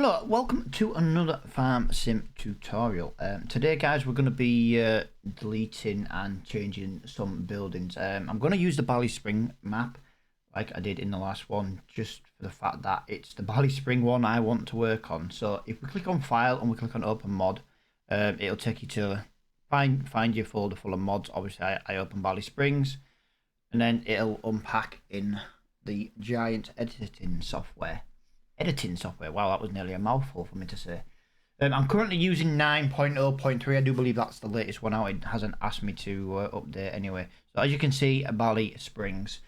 Hello, welcome to another farm sim tutorial. Today guys we're going to be deleting and changing some buildings. I'm going to use the Bally Spring map like I did in the last one, just for the fact that it's the Bally Spring one I want to work on. So if we click on file and we click on open mod, it'll take you to find your folder full of mods. Obviously I open Bally Springs, and then it'll unpack in the giant editing software. Wow, that was nearly a mouthful for me to say. I'm currently using 9.0.3. I do believe that's the latest one out. It hasn't asked me to update anyway. So as you can see, Bally Springs.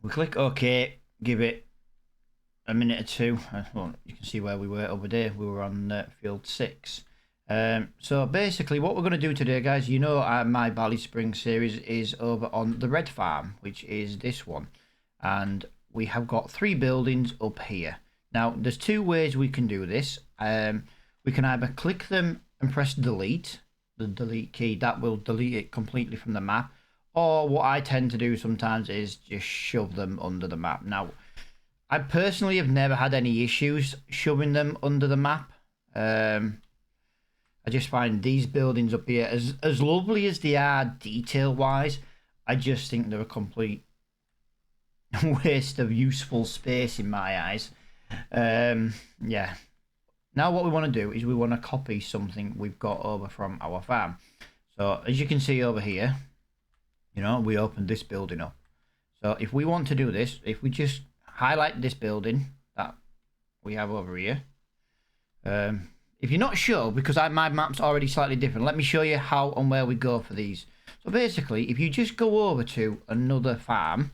We click OK, give it a minute or two. Well, you can see where we were over there. We were on field 6. So basically what we're going to do today, guys, you know my Bally Springs series is over on the red farm, which is this one. And we have got 3 buildings up here. Now, there's 2 ways we can do this. We can either click them and press delete, the delete key, that will delete it completely from the map. Or what I tend to do sometimes is just shove them under the map. Now, I personally have never had any issues shoving them under the map. I just find these buildings up here, as lovely as they are detail-wise, I just think they're a complete waste of useful space in my eyes. Yeah. Now what we want to do is we want to copy something we've got over from our farm. So as you can see over here, you know, we opened this building up. So if we want to do this, if we just highlight this building that we have over here, if you're not sure, because my map's already slightly different, let me show you how and where we go for these. So basically, if you just go over to another farm,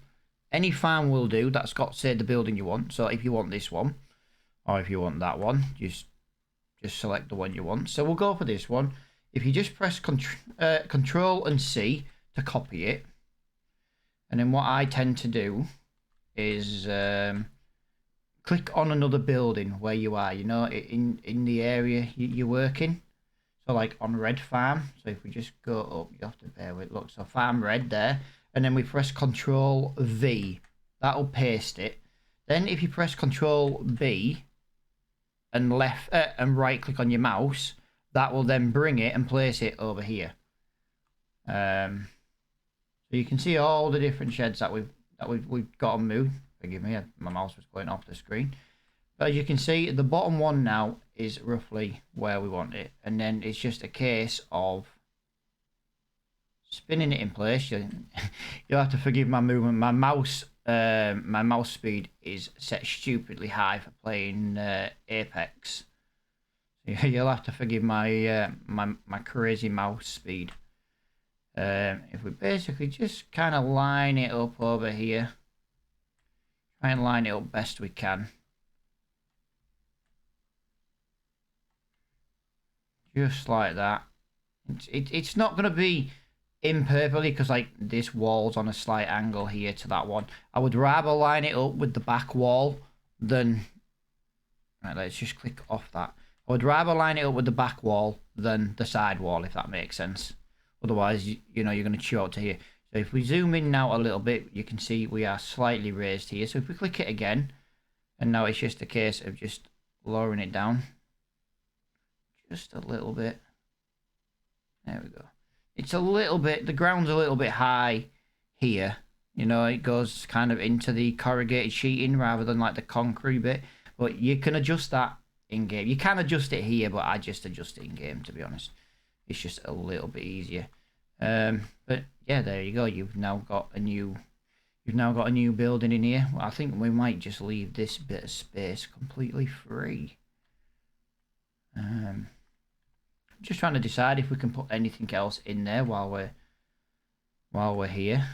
any farm will do that's got, say, the building you want. So if you want this one, or if you want that one, just select the one you want. So we'll go for this one. If you just press Control and C to copy it, and then what I tend to do is click on another building where you are, you know, in the area you're working. So like on red farm. So if we just go up, you have to bear with it. Look, so farm red there. And then we press Control V, that'll paste it. Then if you press Control B and left and right click on your mouse, that will then bring it and place it over here. So you can see all the different sheds that we've got to move. Forgive me, my mouse was going off the screen. But as you can see, the bottom one now is roughly where we want it, and then it's just a case of spinning it in place. You'll have to forgive my movement. My mouse speed is set stupidly high for playing Apex. You'll have to forgive my my crazy mouse speed. If we basically just kind of line it up over here, try and line it up best we can. Just like that. It's not going to be imperfectly, because like this wall's on a slight angle here to that one. I would rather line it up with the back wall than, right, let's just click off that. I would rather line it up with the back wall than the side wall, if that makes sense. Otherwise, you know, you're going to chew out to here. So if we zoom in now a little bit, you can see we are slightly raised here. So if we click it again, and now it's just a case of just lowering it down just a little bit. There we go. It's a little bit, the ground's a little bit high here. You know, it goes kind of into the corrugated sheeting rather than like the concrete bit. But you can adjust that in game. You can adjust it here, but I just adjust it in game, to be honest. It's just a little bit easier. But yeah, there you go. You've now got a new building in here. Well, I think we might just leave this bit of space completely free. Just trying to decide if we can put anything else in there while we're here.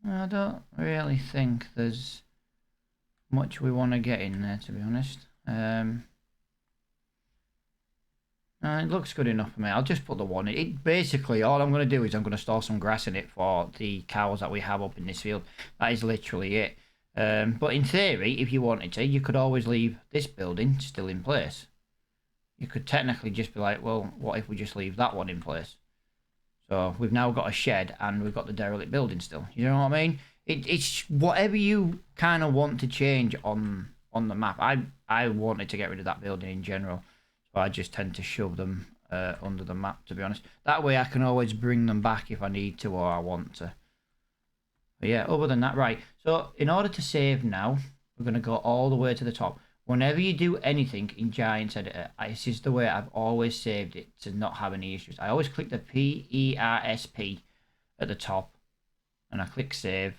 I don't really think there's much we want to get in there, to be honest. It looks good enough for me. I'll just put the one in. It basically, all I'm going to do is I'm going to store some grass in it for the cows that we have up in this field. That is literally it. But in theory, if you wanted to, you could always leave this building still in place. You could technically just be like, well, what if we just leave that one in place? So we've now got a shed and we've got the derelict building still. You know what I mean? It's whatever you kind of want to change on the map. I wanted to get rid of that building in general, so I just tend to shove them under the map, to be honest. That way I can always bring them back if I need to or I want to. But yeah, other than that, right. So in order to save now, we're going to go all the way to the top. Whenever you do anything in Giants Editor, this is the way I've always saved it to not have any issues. I always click the PERSP at the top and I click save.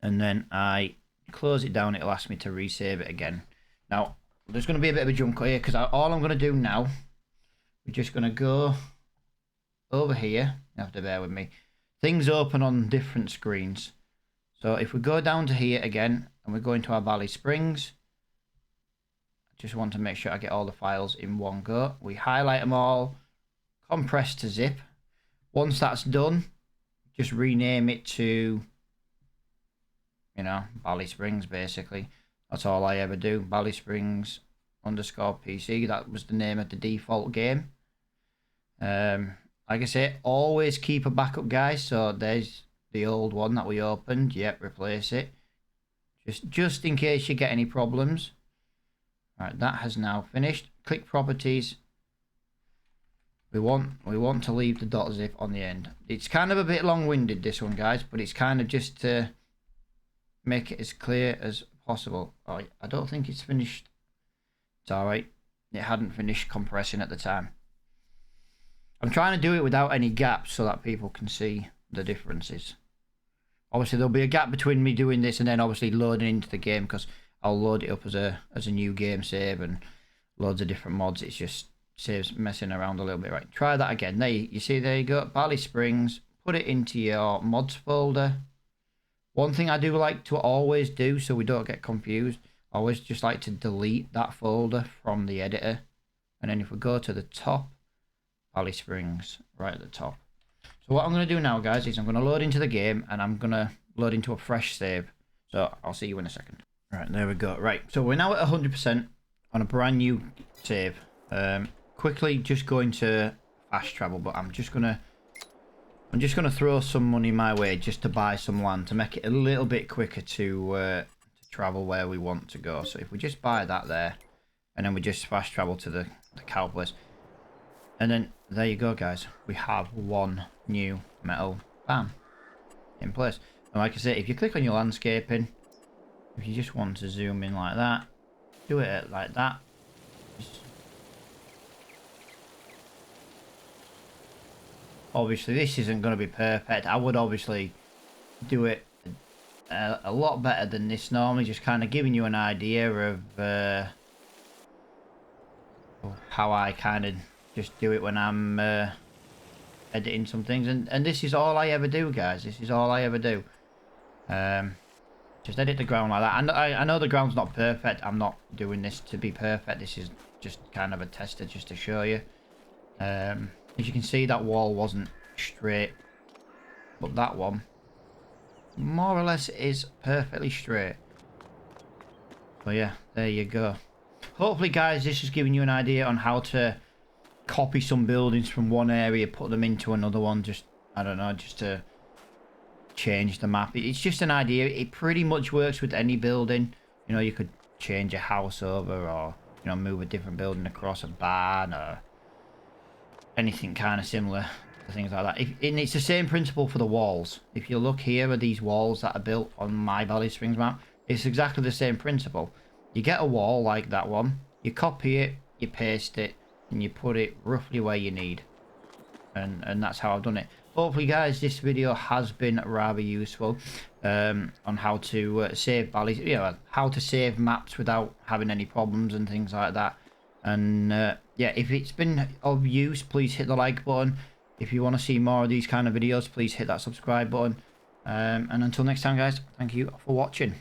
And then I close it down. It'll ask me to resave it again. Now, there's going to be a bit of a jump cut here because all I'm going to do now, we're just going to go over here. You have to bear with me. Things open on different screens. So if we go down to here again and we go into our Valley Springs, I just want to make sure I get all the files in one go. We highlight them all, compress to zip. Once that's done, just rename it to, you know, Valley Springs basically. That's all I ever do. Valley Springs _ PC. That was the name of the default game. Like I say, always keep a backup, guys. So there's the old one that we opened. Yep, replace it. Just in case you get any problems. Right, that has now finished. Click properties. We want to leave the .zip on the end. It's kind of a bit long-winded, this one, guys, but it's kind of just to make it as clear as possible. Oh, I don't think it's finished. It's alright. It hadn't finished compressing at the time. I'm trying to do it without any gaps so that people can see the differences. Obviously, there'll be a gap between me doing this and then obviously loading into the game, because I'll load it up as a new game save and loads of different mods. It's just saves messing around a little bit. Right, try that again. There you see, there you go. Valley Springs. Put it into your mods folder. One thing I do like to always do so we don't get confused, I always just like to delete that folder from the editor. And then if we go to the top, Valley Springs, right at the top. So what I'm going to do now, guys, is I'm going to load into the game and I'm going to load into a fresh save. So I'll see you in a second. Right, there we go. Right, so we're now at 100% on a brand new save. Quickly just going to fast travel, but I'm just gonna throw some money my way just to buy some land to make it a little bit quicker to travel where we want to go. So if we just buy that there, and then we just fast travel to the cow place, and then there you go, guys. We have one new metal farm in place. And like I say, if you click on your landscaping, if you just want to zoom in like that, do it like that. Obviously, this isn't going to be perfect. I would obviously do it a lot better than this normally, just kind of giving you an idea of how I kind of just do it when I'm editing some things. And this is all I ever do, guys. This is all I ever do. Just edit the ground like that. And I know the ground's not perfect. I'm not doing this to be perfect. This is just kind of a tester just to show you. As you can see, that wall wasn't straight, but that one more or less is perfectly straight. So yeah, there you go. Hopefully, guys, this is giving you an idea on how to copy some buildings from one area, put them into another one. Just, I don't know, just to change the map. It's just an idea. It pretty much works with any building. You know, you could change a house over, or, you know, move a different building across, a barn, or anything kind of similar to things like that. And it's the same principle for the walls. If you look here at these walls that are built on my Valley Springs map, it's exactly the same principle. You get a wall like that one, you copy it, you paste it, and you put it roughly where you need. And that's how I've done it. Hopefully, guys, this video has been rather useful on how to save valleys, you know, how to save maps without having any problems and things like that. And yeah, if it's been of use, please hit the like button. If you want to see more of these kind of videos, please hit that subscribe button. And until next time, guys, thank you for watching.